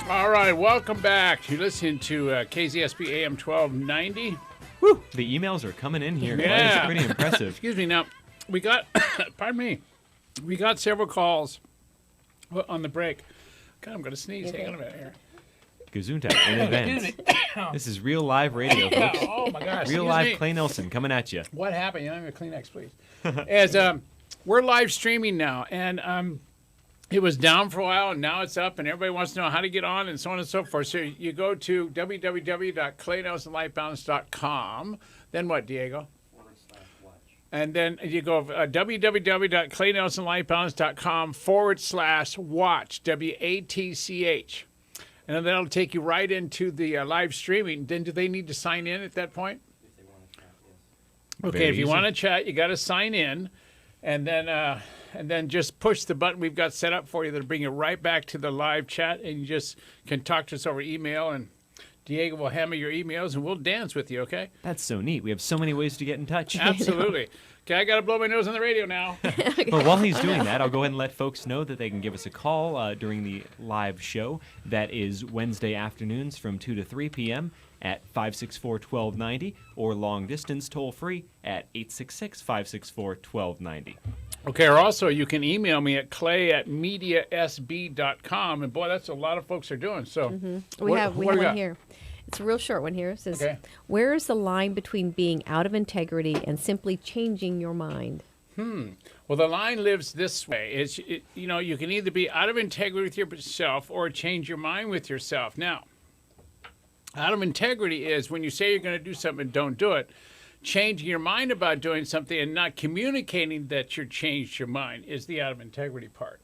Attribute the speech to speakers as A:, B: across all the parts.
A: All right, welcome back. You're listening to KZSB AM 1290.
B: Woo! The emails are coming in here.
A: Yeah.
B: It's pretty impressive.
A: Excuse me. Now, we got, pardon me, we got several calls on the break. God, I'm going to sneeze. Hang on a minute here.
B: Gesundheit in advance. This is real live radio, folks.
A: Oh, my gosh.
B: Real
A: Excuse
B: live
A: me.
B: Clay Nelson coming at you.
A: What happened? You don't have a Kleenex, please. As we're live streaming now, and it was down for a while, and now it's up, and everybody wants to know how to get on, and so on and so forth. So you go to www.claynelsonlightbalance.com. Then what, Diego? And then you go www.claynelsonlightbalance.com/watch, WATCH. And then that'll take you right into the live streaming. Then do they need to sign in at that point?
C: If they want to chat, yes.
A: Okay,
B: Very
A: if you
B: easy.
A: want to chat, you got to sign in, and then just push the button we've got set up for you that'll bring you right back to the live chat, and you just can talk to us over email, and Diego will hammer your emails, and we'll dance with you, okay?
B: That's so neat. We have so many ways to get in touch.
A: Absolutely. Okay, I got to blow my nose on the radio now.
B: But while he's doing that, I'll go ahead and let folks know that they can give us a call during the live show. That is Wednesday afternoons from 2 to 3 p.m. at 564-1290 or long distance toll free at 866-564-1290.
A: Okay, or also you can email me at clay@mediasb.com, and boy, that's a lot of folks are doing. So
D: We have
A: what do
D: one
A: got?
D: here. It's a real short one here. It says,
A: Okay.
D: where is the line between being out of integrity and simply changing your mind?
A: Well, the line lives this way. You can either be out of integrity with yourself or change your mind with yourself. Now, out of integrity is when you say you're going to do something and don't do it. Changing your mind about doing something and not communicating that you changed your mind is the out of integrity part.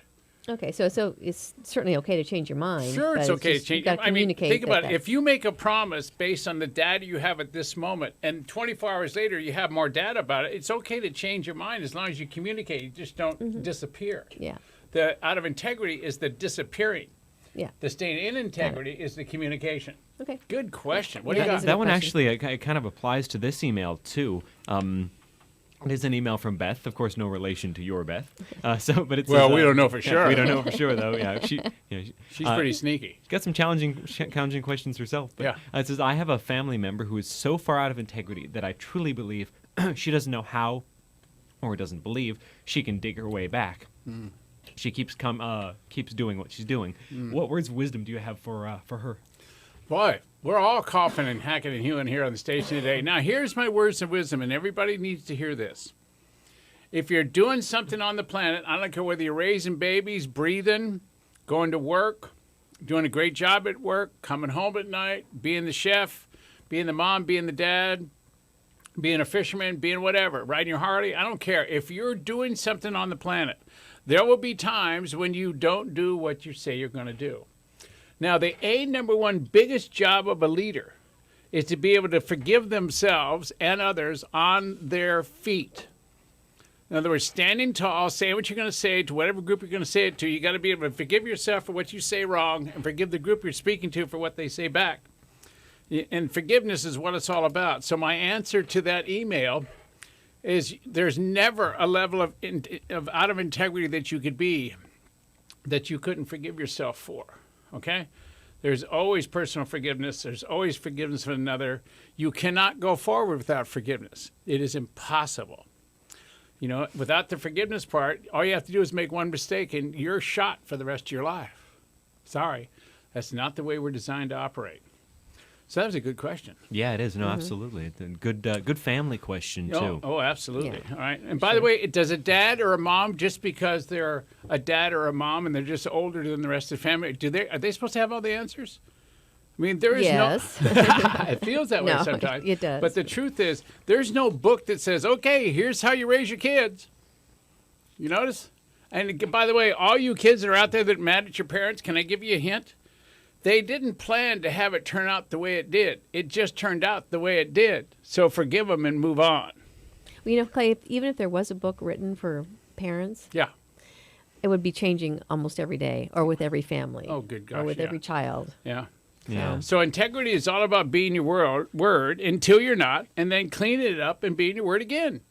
D: Okay, so it's certainly okay to change your mind.
A: Sure, it's
D: but
A: okay to
D: just, you
A: change.
D: gotta
A: I mean,
D: communicate
A: think about
D: that
A: it. If you make a promise based on the data you have at this moment, and 24 hours later you have more data about it, it's okay to change your mind as long as you communicate. You just don't disappear.
D: Yeah,
A: The out of integrity is the disappearing.
D: yeah.
A: The staying in integrity is the communication.
D: Okay.
A: Good question. What do
D: Yeah,
A: you
D: it
A: got?
D: is a
B: That
D: good
B: one
D: question.
B: actually it kind of applies to this email, too. It is an email from Beth. Of course, no relation to your Beth. But it
A: Well,
B: says,
A: we don't know for sure.
B: We don't know for sure, though. Yeah,
A: She's pretty sneaky.
B: She's got some challenging questions herself. But,
A: Yeah.
B: It says, I have a family member who is so far out of integrity that I truly believe she doesn't know how, or doesn't believe, she can dig her way back. She keeps doing what she's doing. What words of wisdom do you have for her?
A: Boy, we're all coughing and hacking and hewing here on the station today. Now, here's my words of wisdom, and everybody needs to hear this. If you're doing something on the planet, I don't care whether you're raising babies, breathing, going to work, doing a great job at work, coming home at night, being the chef, being the mom, being the dad, being a fisherman, being whatever, riding your Harley, I don't care. If you're doing something on the planet, there will be times when you don't do what you say you're going to do. Now, the number one biggest job of a leader is to be able to forgive themselves and others on their feet. In other words, standing tall, saying what you're going to say to whatever group you're going to say it to. You got to be able to forgive yourself for what you say wrong and forgive the group you're speaking to for what they say back. And forgiveness is what it's all about. So my answer to that email is there's never a level of out of integrity that you could be that you couldn't forgive yourself for. Okay? There's always personal forgiveness. There's always forgiveness for another. You cannot go forward without forgiveness. It is impossible. You know, without the forgiveness part, all you have to do is make one mistake and you're shot for the rest of your life. Sorry. That's not the way we're designed to operate. So that was a good question.
B: Yeah, it is. No, absolutely. It's a good family question, too.
A: Oh, absolutely.
D: Yeah.
A: All right. And by the way, does a dad or a mom, just because they're a dad or a mom and they're just older than the rest of the family, are they supposed to have all the answers? I mean, there is
D: Yes.
A: no... It feels that way
D: No,
A: sometimes.
D: it does.
A: But the truth is, there's no book that says, okay, here's how you raise your kids. You notice? And by the way, all you kids that are out there that are mad at your parents, can I give you a hint? They didn't plan to have it turn out the way it did. It just turned out the way it did. So forgive them and move on.
D: Well, you know, Clay, even if there was a book written for parents,
A: Yeah.
D: it would be changing almost every day or with every family.
A: Oh, good gosh,
D: Or with
A: yeah.
D: every child.
A: Yeah.
B: Yeah.
A: So integrity is all about being your word until you're not, and then cleaning it up and being your word again.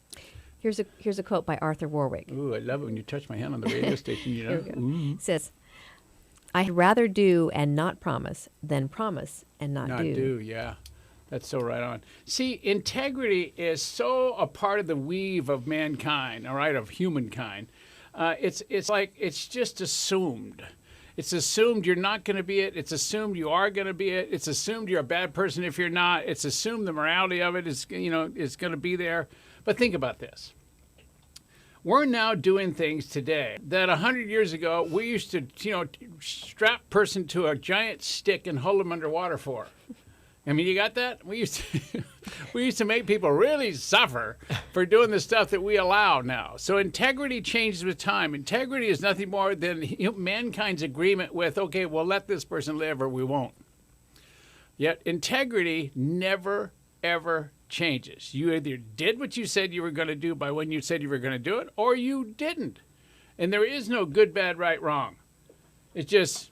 D: Here's a quote by Arthur Warwick.
A: Ooh, I love it when you touch my hand on the radio station. You know.
D: Here we go. It says, I'd rather do and not promise than promise and not do.
A: Yeah. That's so right on. See, integrity is so a part of the weave of mankind, all right, of humankind. It's like it's just assumed. It's assumed you're not going to be it. It's assumed you are going to be it. It's assumed you're a bad person if you're not. It's assumed the morality of it is, is going to be there. But think about this. We're now doing things today that 100 years ago we used to, strap person to a giant stick and hold them underwater for. I mean, you got that? We used to make people really suffer for doing the stuff that we allow now. So integrity changes with time. Integrity is nothing more than mankind's agreement with, okay, we'll let this person live or we won't. Yet integrity never, ever changes. You either did what you said you were going to do by when you said you were going to do it, or you didn't. And there is no good, bad, right, wrong. It's just,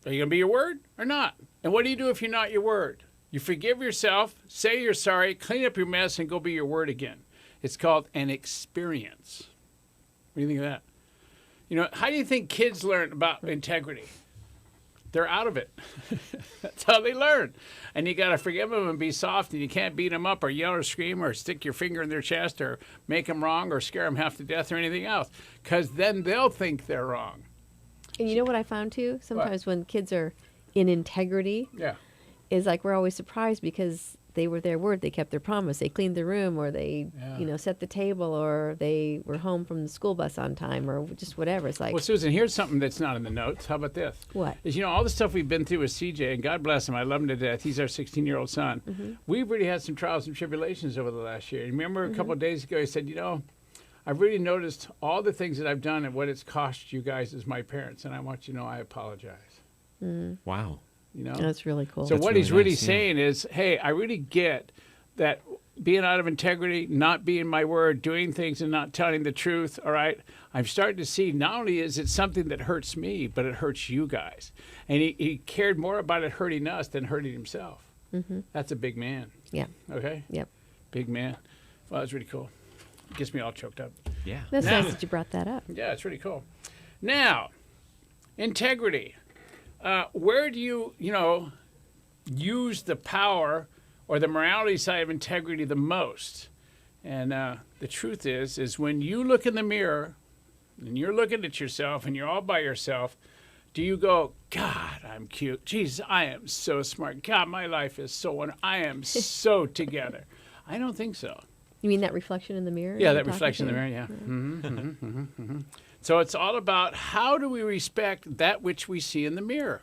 A: are you going to be your word or not? And what do you do if you're not your word? You forgive yourself, say you're sorry, clean up your mess, and go be your word again. It's called an experience. What do you think of that? How do you think kids learn about integrity? They're out of it. That's how they learn. And you got to forgive them and be soft, and you can't beat them up or yell or scream or stick your finger in their chest or make them wrong or scare them half to death or anything else, because then they'll think they're wrong.
D: And you know what I found too? Sometimes when kids are in integrity,
A: Yeah.
D: is like we're always surprised because they were their word. They kept their promise. They cleaned the room, or they, set the table, or they were home from the school bus on time, or just whatever. It's like,
A: Well, Susan, here's something that's not in the notes. How about this?
D: What?
A: Is, all the stuff we've been through with CJ, and God bless him, I love him to death. He's our 16-year-old son.
D: Mm-hmm.
A: We've really had some trials and tribulations over the last year. Remember a couple of days ago, he said, I've really noticed all the things that I've done and what it's cost you guys as my parents, and I want you to know I apologize.
B: Wow.
D: That's really cool.
A: So
B: That's
A: what
B: really
A: he's really
B: nice, yeah.
A: saying is, hey, I really get that being out of integrity, not being my word, doing things and not telling the truth, all right? I'm starting to see not only is it something that hurts me, but it hurts you guys. And he cared more about it hurting us than hurting himself. Mm-hmm. That's a big man.
D: Yeah.
A: Okay?
D: Yep.
A: Big man. Well, that's really cool. Gets me all choked up.
B: Yeah.
D: That's
A: Now-
D: nice that you brought that up.
A: Yeah, it's really cool. Now, integrity. Where do you, use the power or the morality side of integrity the most? And the truth is when you look in the mirror and you're looking at yourself and you're all by yourself, do you go, God, I'm cute. Jeez, I am so smart. God, my life is so wonderful. I am so together. I don't think so.
D: You mean that reflection in the mirror?
A: Yeah,
D: you're
A: that
D: talking
A: reflection in the
D: to?
A: mirror, yeah. So it's all about how do we respect that which we see in the mirror,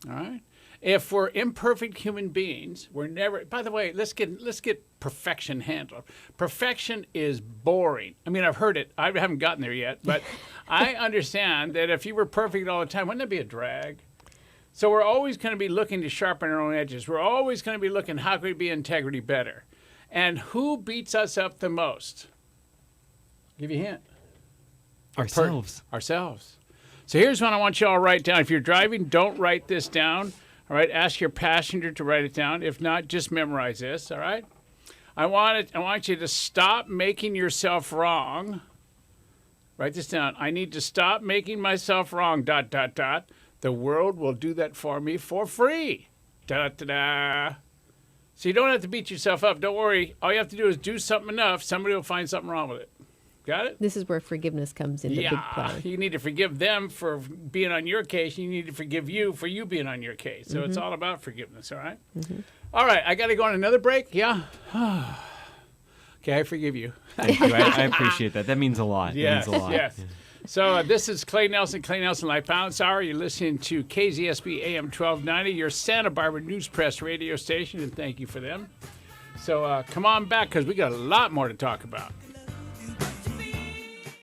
A: all right? If we're imperfect human beings, we're never, by the way, let's get perfection handled. Perfection is boring. I mean, I've heard it. I haven't gotten there yet, but I understand that if you were perfect all the time, wouldn't that be a drag? So we're always going to be looking to sharpen our own edges. We're always going to be looking, how can we be integrity better? And who beats us up the most? I'll give you a hint.
B: Ourselves.
A: Ourselves. So here's what I want you all to write down. If you're driving, don't write this down. All right, ask your passenger to write it down. If not, just memorize this. All right. I want you to stop making yourself wrong. Write this down. I need to stop making myself wrong. ... The world will do that for me for free. So you don't have to beat yourself up. Don't worry. All you have to do is do something enough. Somebody will find something wrong with it. Got it?
D: This is where forgiveness comes into big play.
A: You need to forgive them for being on your case. You need to forgive you for you being on your case. So it's all about forgiveness, all right? All right, I got to go on another break. Yeah? Okay, I forgive you.
B: Thank you. I appreciate that. That means a lot.
A: Yes,
B: That means a lot.
A: yes. So this is Clay Nelson Life Balance Hour. You're listening to KZSB AM 1290, your Santa Barbara News Press radio station, and thank you for them. So come on back because we got a lot more to talk about.